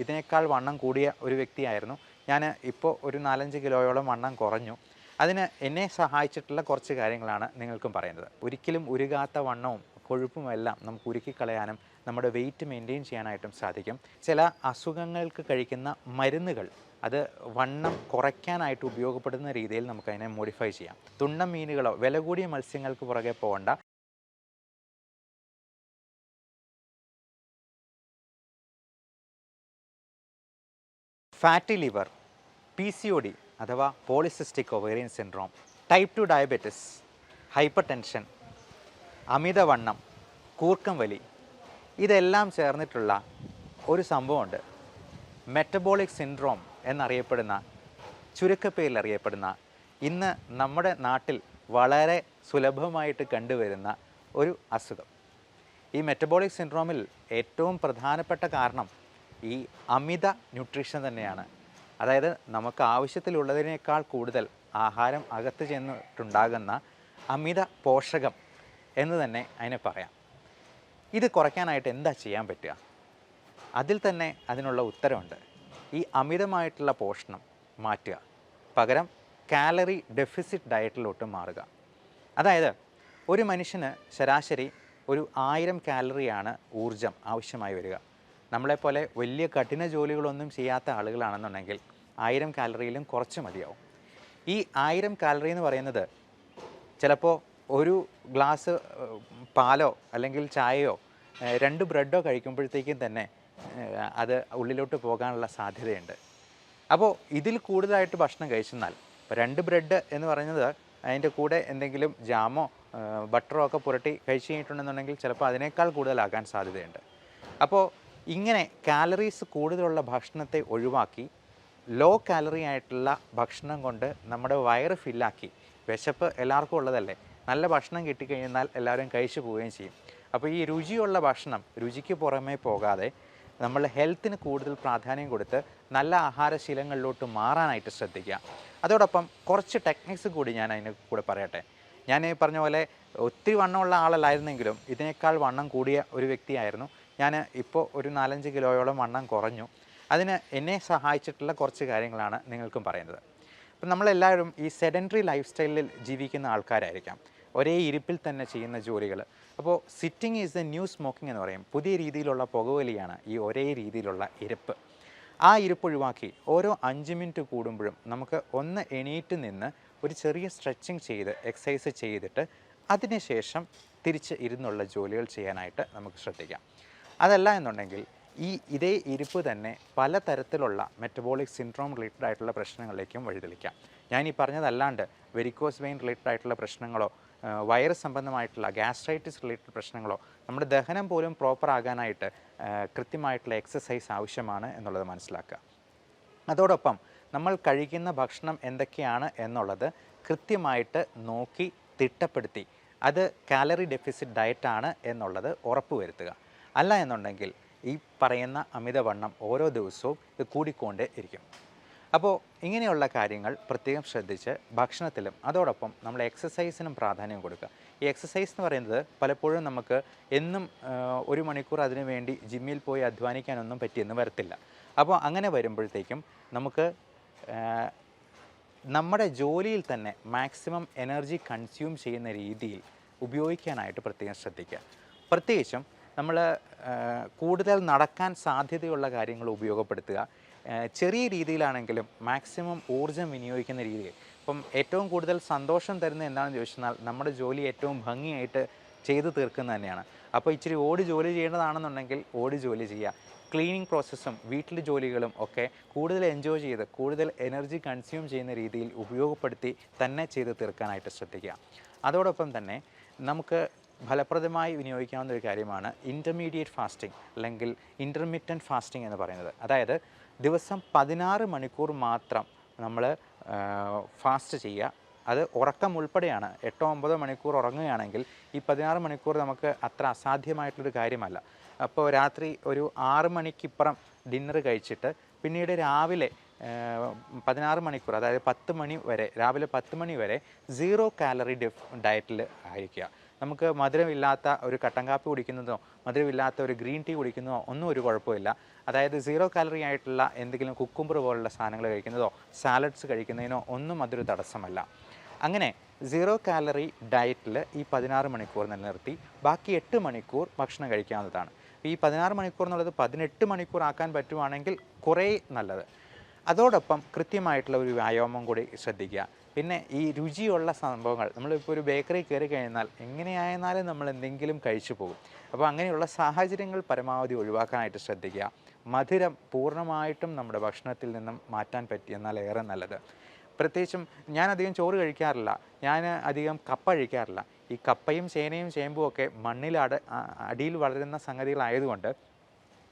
ഇതിനേക്കാൾ വണ്ണം കൂടിയ ഒരു വ്യക്തിയായിരുന്നു. ഞാൻ ഇപ്പോൾ ഒരു 4-5 കിലോയോളം വണ്ണം കുറഞ്ഞു. അതിന് എന്നെ സഹായിച്ചിട്ടുള്ള കുറച്ച് കാര്യങ്ങളാണ് നിങ്ങൾക്കും പറയുന്നത്. ഒരിക്കലും ഉരുകാത്ത വണ്ണവും കൊഴുപ്പുമെല്ലാം നമുക്ക് ഉരുക്കിക്കളയാനും നമ്മുടെ വെയിറ്റ് മെയിൻറ്റെയിൻ ചെയ്യാനായിട്ടും സാധിക്കും. ചില അസുഖങ്ങൾക്ക് കഴിക്കുന്ന മരുന്നുകൾ അത് വണ്ണം കുറയ്ക്കാനായിട്ട് ഉപയോഗപ്പെടുന്ന രീതിയിൽ നമുക്കതിനെ മോഡിഫൈ ചെയ്യാം. തുണ്ണൻ മീനുകളോ വില കൂടിയ മത്സ്യങ്ങൾക്ക് പുറകെ പോകണ്ട. ഫാറ്റി ലിവർ, PCOD അഥവാ polycystic ovarian syndrome, type 2 diabetes, hyper tension, അമിതവണ്ണം, കൂർക്കം വലി, ഇതെല്ലാം ചേർന്നിട്ടുള്ള ഒരു സംഭവമുണ്ട്. മെറ്റബോളിക് സിൻഡ്രോം എന്നറിയപ്പെടുന്ന, ചുരുക്കപ്പേരിൽ അറിയപ്പെടുന്ന, ഇന്ന് നമ്മുടെ നാട്ടിൽ വളരെ സുലഭമായിട്ട് കണ്ടുവരുന്ന ഒരു അസുഖം. ഈ മെറ്റബോളിക് സിൻഡ്രോമിൽ ഏറ്റവും പ്രധാനപ്പെട്ട കാരണം ഈ അമിത ന്യൂട്രീഷൻ തന്നെയാണ്. അതായത് നമുക്ക് ആവശ്യത്തിലുള്ളതിനേക്കാൾ കൂടുതൽ ആഹാരം അകത്ത് ചെന്നിട്ടുണ്ടാകുന്ന അമിത പോഷകം എന്ന് തന്നെ അതിനെ പറയാം. ഇത് കുറയ്ക്കാനായിട്ട് എന്താ ചെയ്യാൻ പറ്റുക? അതിൽ തന്നെ അതിനുള്ള ഉത്തരവുണ്ട്. ഈ അമിതമായിട്ടുള്ള പോഷണം മാറ്റുക, പകരം കാലറി ഡെഫിസിറ്റ് ഡയറ്റിലോട്ട് മാറുക. അതായത് ഒരു മനുഷ്യന് ശരാശരി ഒരു 1000 കാലറിയാണ് ഊർജം ആവശ്യമായി വരിക. നമ്മളെപ്പോലെ വലിയ കഠിന ജോലികളൊന്നും ചെയ്യാത്ത ആളുകളാണെന്നുണ്ടെങ്കിൽ 1000 കാലറിയിലും കുറച്ച് മതിയാവും. ഈ 1000 കാലറി എന്ന് പറയുന്നത് ചിലപ്പോൾ ഒരു ഗ്ലാസ് പാലോ അല്ലെങ്കിൽ ചായയോ 2 ബ്രെഡോ കഴിക്കുമ്പോഴത്തേക്കും തന്നെ അത് ഉള്ളിലോട്ട് പോകാനുള്ള സാധ്യതയുണ്ട്. അപ്പോൾ ഇതിൽ കൂടുതലായിട്ട് ഭക്ഷണം കഴിച്ചെന്നാൽ, ഇപ്പോൾ 2 ബ്രെഡ് എന്ന് പറയുന്നത് അതിൻ്റെ കൂടെ എന്തെങ്കിലും ജാമോ ബട്ടറോ ഒക്കെ പുരട്ടി കഴിച്ച് കഴിഞ്ഞിട്ടുണ്ടെന്നുണ്ടെങ്കിൽ ചിലപ്പോൾ അതിനേക്കാൾ കൂടുതലാകാൻ സാധ്യതയുണ്ട്. അപ്പോൾ ഇങ്ങനെ കാലറീസ് കൂടുതലുള്ള ഭക്ഷണത്തെ ഒഴിവാക്കി ലോ കാലറി ആയിട്ടുള്ള ഭക്ഷണം കൊണ്ട് നമ്മുടെ വയറ് ഫില്ലാക്കി, വിശപ്പ് എല്ലാവർക്കും ഉള്ളതല്ലേ, നല്ല ഭക്ഷണം കിട്ടിക്കഴിഞ്ഞാൽ എല്ലാവരും കഴിച്ചു പോവുകയും ചെയ്യും. അപ്പോൾ ഈ രുചിയുള്ള ഭക്ഷണം രുചിക്ക് പുറമേ പോകാതെ നമ്മൾ ഹെൽത്തിന് കൂടുതൽ പ്രാധാന്യം കൊടുത്ത് നല്ല ആഹാരശീലങ്ങളിലോട്ട് മാറാനായിട്ട് ശ്രദ്ധിക്കുക. അതോടൊപ്പം കുറച്ച് ടെക്നിക്സ് കൂടി ഞാൻ അതിന് കൂടെ പറയട്ടെ. ഞാൻ പറഞ്ഞ പോലെ ഒത്തിരി വണ്ണമുള്ള ആളല്ലായിരുന്നെങ്കിലും ഇതിനേക്കാൾ വണ്ണം കൂടിയ ഒരു വ്യക്തിയായിരുന്നു. ഞാൻ ഇപ്പോൾ ഒരു 4-5 കിലോയോളം വണ്ണം കുറഞ്ഞു. അതിന് എന്നെ സഹായിച്ചിട്ടുള്ള കുറച്ച് കാര്യങ്ങളാണ് നിങ്ങൾക്കും പറയുന്നത്. അപ്പം നമ്മളെല്ലാവരും ഈ സെഡൻറ്ററി ലൈഫ് സ്റ്റൈലിൽ ജീവിക്കുന്ന ആൾക്കാരായിരിക്കാം, ഒരേ ഇരിപ്പിൽ തന്നെ ചെയ്യുന്ന ജോലികൾ. അപ്പോൾ sitting is the new smoking എന്ന് പറയും. പുതിയ രീതിയിലുള്ള പുകവലിയാണ് ഈ ഒരേ രീതിയിലുള്ള ഇരിപ്പ്. ആ ഇരിപ്പ് ഒഴിവാക്കി ഓരോ 5 മിനിറ്റ് കൂടുമ്പോഴും നമുക്ക് ഒന്ന് എണീറ്റ് നിന്ന് ഒരു ചെറിയ സ്ട്രെച്ചിങ് ചെയ്ത് എക്സസൈസ് ചെയ്തിട്ട് അതിനുശേഷം തിരിച്ച് ഇരുന്നുള്ള ജോലികൾ ചെയ്യാനായിട്ട് നമുക്ക് ശ്രദ്ധിക്കാം. അതല്ല എന്നുണ്ടെങ്കിൽ ഇതേ ഇരിപ്പ് തന്നെ പലതരത്തിലുള്ള മെറ്റബോളിക് സിൻഡ്രോം റിലേറ്റഡ് ആയിട്ടുള്ള പ്രശ്നങ്ങളിലേക്കും വഴിതെളിക്കാം. ഞാൻ ഈ പറഞ്ഞതല്ലാണ്ട് വെരിക്കോസ് വെയിൻ റിലേറ്റഡ് ആയിട്ടുള്ള പ്രശ്നങ്ങളോ വയറ് സംബന്ധമായിട്ടുള്ള ഗ്യാസ്ട്രൈറ്റിസ് റിലേറ്റഡ് പ്രശ്നങ്ങളോ നമ്മുടെ ദഹനം പോലും പ്രോപ്പർ ആകാനായിട്ട് കൃത്യമായിട്ടുള്ള എക്സസൈസ് ആവശ്യമാണ് എന്നുള്ളത് മനസ്സിലാക്കുക. അതോടൊപ്പം നമ്മൾ കഴിക്കുന്ന ഭക്ഷണം എന്തൊക്കെയാണ് എന്നുള്ളത് കൃത്യമായിട്ട് നോക്കി തിട്ടപ്പെടുത്തി അത് കാലറി ഡെഫിസിറ്റ് ഡയറ്റാണ് എന്നുള്ളത് ഉറപ്പുവരുത്തുക. അല്ല എന്നുണ്ടെങ്കിൽ ഈ പറയുന്ന അമിതവണ്ണം ഓരോ ദിവസവും ഇത് കൂടിക്കൊണ്ടേ ഇരിക്കും. അപ്പോൾ ഇങ്ങനെയുള്ള കാര്യങ്ങൾ പ്രത്യേകം ശ്രദ്ധിച്ച് ഭക്ഷണത്തിലും അതോടൊപ്പം നമ്മൾ എക്സസൈസിനും പ്രാധാന്യം കൊടുക്കുക. ഈ എക്സസൈസ് എന്ന് പറയുന്നത് പലപ്പോഴും നമുക്ക് എന്നും 1 മണിക്കൂർ അതിനു വേണ്ടി ജിമ്മിൽ പോയി അധ്വാനിക്കാനൊന്നും പറ്റിയെന്ന് വരത്തില്ല. അപ്പോൾ അങ്ങനെ വരുമ്പോഴത്തേക്കും നമുക്ക് നമ്മുടെ ജോലിയിൽ തന്നെ മാക്സിമം എനർജി കൺസ്യൂം ചെയ്യുന്ന രീതിയിൽ ഉപയോഗിക്കാനായിട്ട് പ്രത്യേകം ശ്രദ്ധിക്കുക. പ്രത്യേകിച്ചും നമ്മൾ കൂടുതൽ നടക്കാൻ സാധ്യതയുള്ള കാര്യങ്ങൾ ഉപയോഗപ്പെടുത്തുക. ചെറിയ രീതിയിലാണെങ്കിലും മാക്സിമം ഊർജ്ജം വിനിയോഗിക്കുന്ന രീതിയിൽ. ഇപ്പം ഏറ്റവും കൂടുതൽ സന്തോഷം തരുന്നത് എന്താണെന്ന് ചോദിച്ചാൽ നമ്മുടെ ജോലി ഏറ്റവും ഭംഗിയായിട്ട് ചെയ്തു തീർക്കുന്നത് തന്നെയാണ്. അപ്പോൾ ഇച്ചിരി ഓടി ജോലി ചെയ്യേണ്ടതാണെന്നുണ്ടെങ്കിൽ ഓടി ജോലി ചെയ്യുക. ക്ലീനിങ് പ്രോസസ്സും വീട്ടിലെ ജോലികളും ഒക്കെ കൂടുതൽ എൻജോയ് ചെയ്ത് കൂടുതൽ എനർജി കൺസ്യൂം ചെയ്യുന്ന രീതിയിൽ ഉപയോഗപ്പെടുത്തി തന്നെ ചെയ്ത് തീർക്കാനായിട്ട് ശ്രദ്ധിക്കുക. അതോടൊപ്പം തന്നെ നമുക്ക് ഫലപ്രദമായി വിനിയോഗിക്കാവുന്ന ഒരു കാര്യമാണ് ഇൻ്റർമീഡിയറ്റ് ഫാസ്റ്റിംഗ് അല്ലെങ്കിൽ ഇൻ്റർമിറ്റൻറ്റ് ഫാസ്റ്റിംഗ് എന്ന് പറയുന്നത്. അതായത് ദിവസം 16 മണിക്കൂർ മാത്രം നമ്മൾ ഫാസ്റ്റ് ചെയ്യുക. അത് ഉറക്കം ഉൾപ്പെടെയാണ്. 8-9 മണിക്കൂർ ഉറങ്ങുകയാണെങ്കിൽ ഈ 16 മണിക്കൂർ നമുക്ക് അത്ര അസാധ്യമായിട്ടുള്ളൊരു കാര്യമല്ല. അപ്പോൾ രാത്രി ഒരു 6 മണിക്കിപ്പുറം ഡിന്നർ കഴിച്ചിട്ട് പിന്നീട് രാവിലെ 16 മണിക്കൂർ, അതായത് 10 മണി വരെ, രാവിലെ 10 മണി വരെ 0 കാലറി ഡയറ്റിൽ ആയിരിക്കുക. നമുക്ക് മധുരമില്ലാത്ത ഒരു കട്ടൻ കാപ്പി കുടിക്കുന്നതോ മധുരമില്ലാത്ത ഒരു ഗ്രീൻ ടീ കുടിക്കുന്നതോ ഒന്നും ഒരു കുഴപ്പമില്ല. അതായത് 0 കാലറി ആയിട്ടുള്ള എന്തെങ്കിലും കുക്കുംബർ പോലുള്ള സാധനങ്ങൾ കഴിക്കുന്നതോ സാലഡ്സ് കഴിക്കുന്നതിനോ ഒന്നും അതൊരു തടസ്സമല്ല. അങ്ങനെ 0 കാലറി ഡയറ്റിൽ ഈ 16 മണിക്കൂർ നിലനിർത്തി ബാക്കി 8 മണിക്കൂർ ഭക്ഷണം കഴിക്കാവുന്നതാണ്. ഈ 16 മണിക്കൂർ എന്നുള്ളത് 18 മണിക്കൂർ ആക്കാൻ പറ്റുവാണെങ്കിൽ കുറേ നല്ലത്. അതോടൊപ്പം കൃത്യമായിട്ടുള്ള ഒരു വ്യായാമം കൂടി ശ്രദ്ധിക്കുക. പിന്നെ ഈ രുചിയുള്ള സംഭവങ്ങൾ, നമ്മളിപ്പോൾ ഒരു ബേക്കറി കയറി കഴിഞ്ഞാൽ എങ്ങനെയായിരുന്നാലും നമ്മൾ എന്തെങ്കിലും കഴിച്ചു പോകും. അപ്പോൾ അങ്ങനെയുള്ള സാഹചര്യങ്ങൾ പരമാവധി ഒഴിവാക്കാനായിട്ട് ശ്രദ്ധിക്കുക. മധുരം പൂർണ്ണമായിട്ടും നമ്മുടെ ഭക്ഷണത്തിൽ നിന്നും മാറ്റാൻ പറ്റിയെന്നാൽ ഏറെ നല്ലത്. പ്രത്യേകിച്ചും ഞാൻ അധികം ചോറ് കഴിക്കാറില്ല, ഞാൻ അധികം കപ്പ കഴിക്കാറില്ല. ഈ കപ്പയും ചേനയും ചേമ്പും ഒക്കെ മണ്ണിൽ അടിയിൽ വളരുന്ന സംഗതികളായതുകൊണ്ട്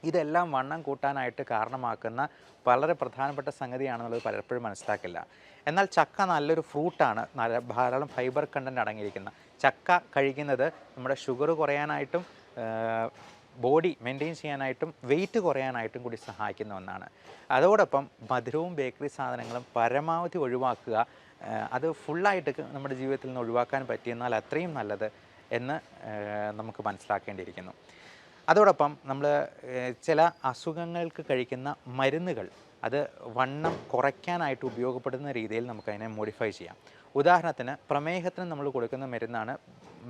ഇതെല്ലാം വണ്ണം കൂട്ടാനായിട്ട് കാരണമാക്കുന്ന വളരെ പ്രധാനപ്പെട്ട സംഗതിയാണെന്നുള്ളത് പലപ്പോഴും മനസ്സിലാക്കില്ല. എന്നാൽ ചക്ക നല്ലൊരു ഫ്രൂട്ടാണ്, ധാരാളം ഫൈബർ കണ്ടൻറ്റ് അടങ്ങിയിരിക്കുന്ന ചക്ക കഴിക്കുന്നത് നമ്മുടെ ഷുഗർ കുറയാനായിട്ടും ബോഡി മെയിൻറ്റെയിൻ ചെയ്യാനായിട്ടും വെയിറ്റ് കുറയാനായിട്ടും കൂടി സഹായിക്കുന്ന ഒന്നാണ്. അതോടൊപ്പം മധുരവും ബേക്കറി സാധനങ്ങളും പരമാവധി ഒഴിവാക്കുക. അത് ഫുള്ളായിട്ട് നമ്മുടെ ജീവിതത്തിൽ നിന്ന് ഒഴിവാക്കാൻ പറ്റിയെന്നാൽ അത്രയും നല്ലത് എന്ന് നമുക്ക് മനസ്സിലാക്കേണ്ടിയിരിക്കുന്നു. അതോടൊപ്പം നമ്മൾ ചില അസുഖങ്ങൾക്ക് കഴിക്കുന്ന മരുന്നുകൾ അത് വണ്ണം കുറയ്ക്കാനായിട്ട് ഉപയോഗപ്പെടുന്ന രീതിയിൽ നമുക്കതിനെ മോഡിഫൈ ചെയ്യാം. ഉദാഹരണത്തിന് പ്രമേഹത്തിന് നമ്മൾ കൊടുക്കുന്ന മരുന്നാണ്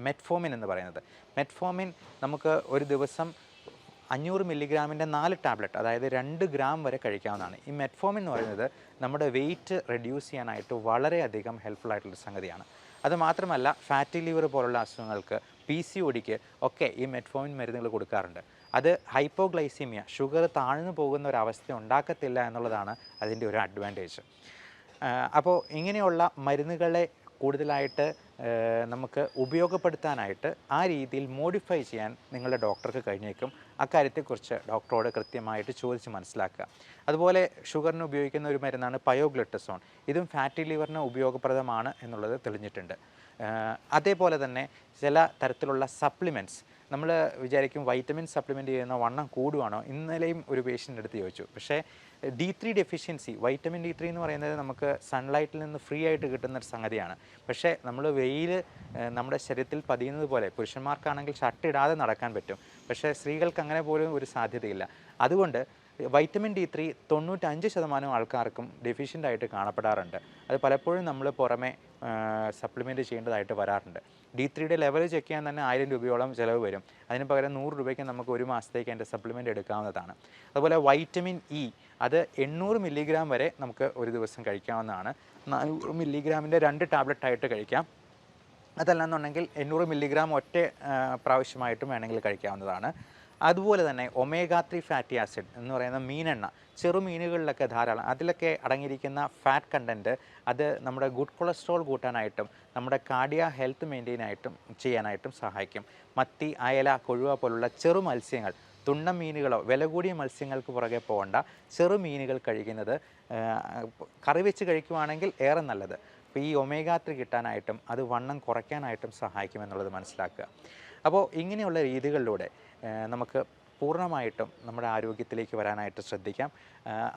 മെറ്റ്ഫോമിൻ എന്ന് പറയുന്നത്. മെറ്റ്ഫോമിൻ നമുക്ക് ഒരു ദിവസം 500 മില്ലിഗ്രാമിൻ്റെ 4 ടാബ്ലറ്റ്, അതായത് 2 ഗ്രാം വരെ കഴിക്കാവുന്നതാണ്. ഈ മെറ്റ്ഫോമിൻ എന്ന് പറയുന്നത് നമ്മുടെ വെയിറ്റ് റെഡ്യൂസ് ചെയ്യാനായിട്ട് വളരെയധികം ഹെൽപ്ഫുൾ ആയിട്ടുള്ള സംഗതിയാണ്. അതുമാത്രമല്ല ഫാറ്റി ലിവർ പോലുള്ള അസുഖങ്ങൾക്ക് PCODക്ക് ഒക്കെ ഈ മെറ്റ്ഫോമിൻ മരുന്നുകൾ കൊടുക്കാറുണ്ട്. അത് ഹൈപ്പോഗ്ലൈസീമിയ, ഷുഗർ താഴ്ന്നു പോകുന്ന ഒരവസ്ഥ ഉണ്ടാക്കത്തില്ല എന്നുള്ളതാണ് അതിൻ്റെ ഒരു അഡ്വാൻറ്റേജ്. അപ്പോൾ ഇങ്ങനെയുള്ള മരുന്നുകളെ കൂടുതലായിട്ട് നമുക്ക് ഉപയോഗപ്പെടുത്താനായിട്ട് ആ രീതിയിൽ മോഡിഫൈ ചെയ്യാൻ നിങ്ങളുടെ ഡോക്ടർക്ക് കഴിഞ്ഞേക്കും. അക്കാര്യത്തെക്കുറിച്ച് ഡോക്ടറോട് കൃത്യമായിട്ട് ചോദിച്ച് മനസ്സിലാക്കുക. അതുപോലെ ഷുഗറിന് ഉപയോഗിക്കുന്ന ഒരു മരുന്നാണ് പയോഗ്ലറ്റസോൺ. ഇതും ഫാറ്റി ലിവറിന് ഉപയോഗപ്രദമാണ് എന്നുള്ളത് തെളിഞ്ഞിട്ടുണ്ട്. അതേപോലെ തന്നെ ചില തരത്തിലുള്ള സപ്ലിമെൻറ്റ്സ്, നമ്മൾ വിചാരിക്കും വൈറ്റമിൻ സപ്ലിമെൻറ്റ് ചെയ്യുന്ന വണ്ണം കൂടുവാണോ. ഇന്നലെയും ഒരു പേഷ്യൻ്റ് എടുത്ത് ചോദിച്ചു. പക്ഷേ D3 ഡെഫിഷ്യൻസി, വൈറ്റമിൻ D3 എന്ന് പറയുന്നത് നമുക്ക് സൺലൈറ്റിൽ നിന്ന് ഫ്രീ ആയിട്ട് കിട്ടുന്നൊരു സംഗതിയാണ്. പക്ഷേ നമ്മൾ വെയിൽ നമ്മുടെ ശരീരത്തിൽ പതിയുന്നത് പോലെ പുരുഷന്മാർക്കാണെങ്കിൽ ഷർട്ട് ഇടാതെ നടക്കാൻ പറ്റും, പക്ഷേ സ്ത്രീകൾക്ക് അങ്ങനെ പോലും ഒരു സാധ്യതയില്ല. അതുകൊണ്ട് വൈറ്റമിൻ D3 95% ആൾക്കാർക്കും ഡെഫിഷ്യൻ്റ് ആയിട്ട് കാണപ്പെടാറുണ്ട്. അത് പലപ്പോഴും നമ്മൾ പുറമെ സപ്ലിമെൻറ്റ് ചെയ്യേണ്ടതായിട്ട് വരാറുണ്ട്. D3യുടെ ലെവൽ ചെക്ക് ചെയ്യാൻ തന്നെ 1000 രൂപയോളം ചിലവ് വരും. അതിന് പകരം 100 രൂപയ്ക്ക് നമുക്ക് ഒരു മാസത്തേക്ക് അതിൻ്റെ സപ്ലിമെൻറ്റ് എടുക്കാവുന്നതാണ്. അതുപോലെ വൈറ്റമിൻ ഇ, അത് 800 മില്ലിഗ്രാം വരെ നമുക്ക് ഒരു ദിവസം കഴിക്കാവുന്നതാണ്. 400 മില്ലിഗ്രാമിൻ്റെ 2 ടാബ്ലറ്റായിട്ട് കഴിക്കാം. അതല്ലെന്നുണ്ടെങ്കിൽ 800 മില്ലിഗ്രാം ഒറ്റ പ്രാവശ്യമായിട്ടും വേണമെങ്കിൽ കഴിക്കാവുന്നതാണ്. അതുപോലെ തന്നെ ഒമേഗ 3 ഫാറ്റി ആസിഡ് എന്ന് പറയുന്ന മീനെണ്ണ, ചെറുമീനുകളിലൊക്കെ ധാരാളം, അതിലൊക്കെ അടങ്ങിയിരിക്കുന്ന ഫാറ്റ് കണ്ടൻറ്റ് അത് നമ്മുടെ ഗുഡ് കൊളസ്ട്രോൾ കൂട്ടാനായിട്ടും നമ്മുടെ കാർഡിയ ഹെൽത്ത് മെയിൻറ്റെയിൻ ചെയ്യാനായിട്ടും സഹായിക്കും. മത്തി, അയല, കൊഴുവ പോലുള്ള ചെറു മത്സ്യങ്ങൾ, തുണ്ടൻ മീനുകളോ വില കൂടിയ മത്സ്യങ്ങൾക്ക് പുറകെ പോകേണ്ട ചെറു മീനുകൾ കഴിക്കുന്നത് കറി വെച്ച് കഴിക്കുവാണെങ്കിൽ ഏറെ നല്ലത്. അപ്പോൾ ഈ ഒമേഗ 3 കിട്ടാനായിട്ടും അത് വണ്ണം കുറയ്ക്കാനായിട്ടും സഹായിക്കുമെന്നുള്ളത് മനസ്സിലാക്കുക. അപ്പോൾ ഇങ്ങനെയുള്ള രീതികളിലൂടെ നമുക്ക് പൂർണ്ണമായിട്ടും നമ്മുടെ ആരോഗ്യത്തിലേക്ക് വരാനായിട്ട് ശ്രദ്ധിക്കാം.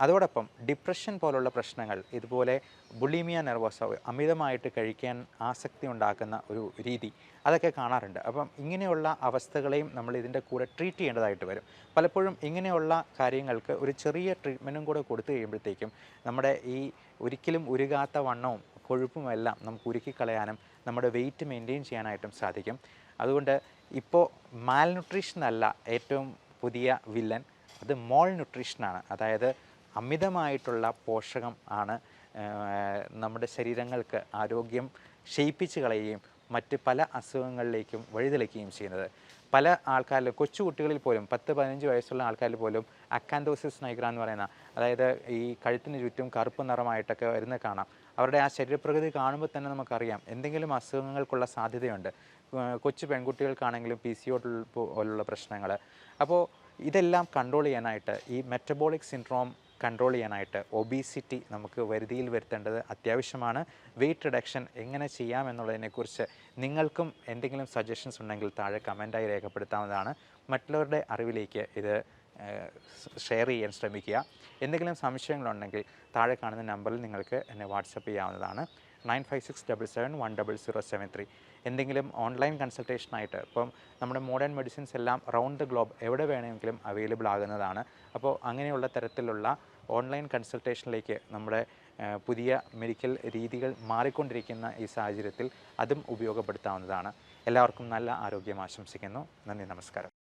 അതോടൊപ്പം ഡിപ്രഷൻ പോലുള്ള പ്രശ്നങ്ങൾ, ഇതുപോലെ ബുളിമിയ നെർവോസ, അമിതമായിട്ട് കഴിക്കാൻ ആസക്തി ഉണ്ടാക്കുന്ന ഒരു രീതി, അതൊക്കെ കാണാറുണ്ട്. അപ്പം ഇങ്ങനെയുള്ള അവസ്ഥകളെയും നമ്മൾ ഇതിൻ്റെ കൂടെ ട്രീറ്റ് ചെയ്യേണ്ടതായിട്ട് വരും. പലപ്പോഴും ഇങ്ങനെയുള്ള കാര്യങ്ങൾക്ക് ഒരു ചെറിയ ട്രീറ്റ്മെൻറ്റും കൂടെ കൊടുത്തു കഴിയുമ്പോഴത്തേക്കും നമ്മുടെ ഈ ഒരിക്കലും ഉരുകാത്ത വണ്ണവും കൊഴുപ്പുമെല്ലാം നമുക്ക് ഉരുക്കിക്കളയാനും നമ്മുടെ വെയിറ്റ് മെയിൻറ്റെയിൻ ചെയ്യാനായിട്ടും സാധിക്കും. അതുകൊണ്ട് ഇപ്പോൾ മാൽന്യൂട്രീഷൻ അല്ല ഏറ്റവും പുതിയ വില്ലൻ, അത് മോൾ ന്യൂട്രീഷനാണ്. അതായത് അമിതമായിട്ടുള്ള പോഷകം ആണ് നമ്മുടെ ശരീരങ്ങൾക്ക് ആരോഗ്യം ക്ഷയിപ്പിച്ച് കളയുകയും മറ്റ് പല അസുഖങ്ങളിലേക്കും വഴിതെളിക്കുകയും ചെയ്യുന്നത്. പല ആൾക്കാരിൽ, കൊച്ചു കുട്ടികളിൽ പോലും 10-15 വയസ്സുള്ള ആൾക്കാരിൽ പോലും അക്കാൻഡോസിസ് നൈഗ്ര എന്ന് പറയുന്ന, അതായത് ഈ കഴുത്തിന് ചുറ്റും കറുപ്പ് നിറമായിട്ടൊക്കെ വരുന്നത് കാണാം. അവരുടെ ആ ശരീരപ്രകൃതി കാണുമ്പോൾ തന്നെ നമുക്കറിയാം എന്തെങ്കിലും അസുഖങ്ങൾക്കുള്ള സാധ്യതയുണ്ട്. കൊച്ചു പെൺകുട്ടികൾക്കാണെങ്കിലും PCOD പോലുള്ള പ്രശ്നങ്ങൾ. അപ്പോൾ ഇതെല്ലാം കൺട്രോൾ ചെയ്യാനായിട്ട്, ഈ മെറ്റബോളിക് സിൻഡ്രോം കൺട്രോൾ ചെയ്യാനായിട്ട് ഒബീസിറ്റി നമുക്ക് വരുതിയിൽ വരുത്തേണ്ടത് അത്യാവശ്യമാണ്. വെയിറ്റ് റിഡക്ഷൻ എങ്ങനെ ചെയ്യാമെന്നുള്ളതിനെക്കുറിച്ച് നിങ്ങൾക്കും എന്തെങ്കിലും സജഷൻസ് ഉണ്ടെങ്കിൽ താഴെ കമൻറ്റായി രേഖപ്പെടുത്താവുന്നതാണ്. മറ്റുള്ളവരുടെ അറിവിലേക്ക് ഇത് ഷെയർ ചെയ്യാൻ ശ്രമിക്കുക. എന്തെങ്കിലും സംശയങ്ങളുണ്ടെങ്കിൽ താഴെ കാണുന്ന നമ്പറിൽ നിങ്ങൾക്ക് എന്നെ വാട്സപ്പ് ചെയ്യാവുന്നതാണ്. 9567710073. എന്തെങ്കിലും ഓൺലൈൻ കൺസൾട്ടേഷനായിട്ട് ഇപ്പം നമ്മുടെ മോഡേൺ മെഡിസിൻസ് എല്ലാം റൗണ്ട് ദ ഗ്ലോബ് എവിടെ വേണമെങ്കിലും അവൈലബിൾ ആകുന്നതാണ്. അപ്പോൾ അങ്ങനെയുള്ള തരത്തിലുള്ള ഓൺലൈൻ കൺസൾട്ടേഷനിലേക്ക് നമ്മുടെ പുതിയ മെഡിക്കൽ രീതികൾ മാറിക്കൊണ്ടിരിക്കുന്ന ഈ സാഹചര്യത്തിൽ അതും ഉപയോഗപ്പെടുത്താവുന്നതാണ്. എല്ലാവർക്കും നല്ല ആരോഗ്യം ആശംസിക്കുന്നു. നന്ദി, നമസ്കാരം.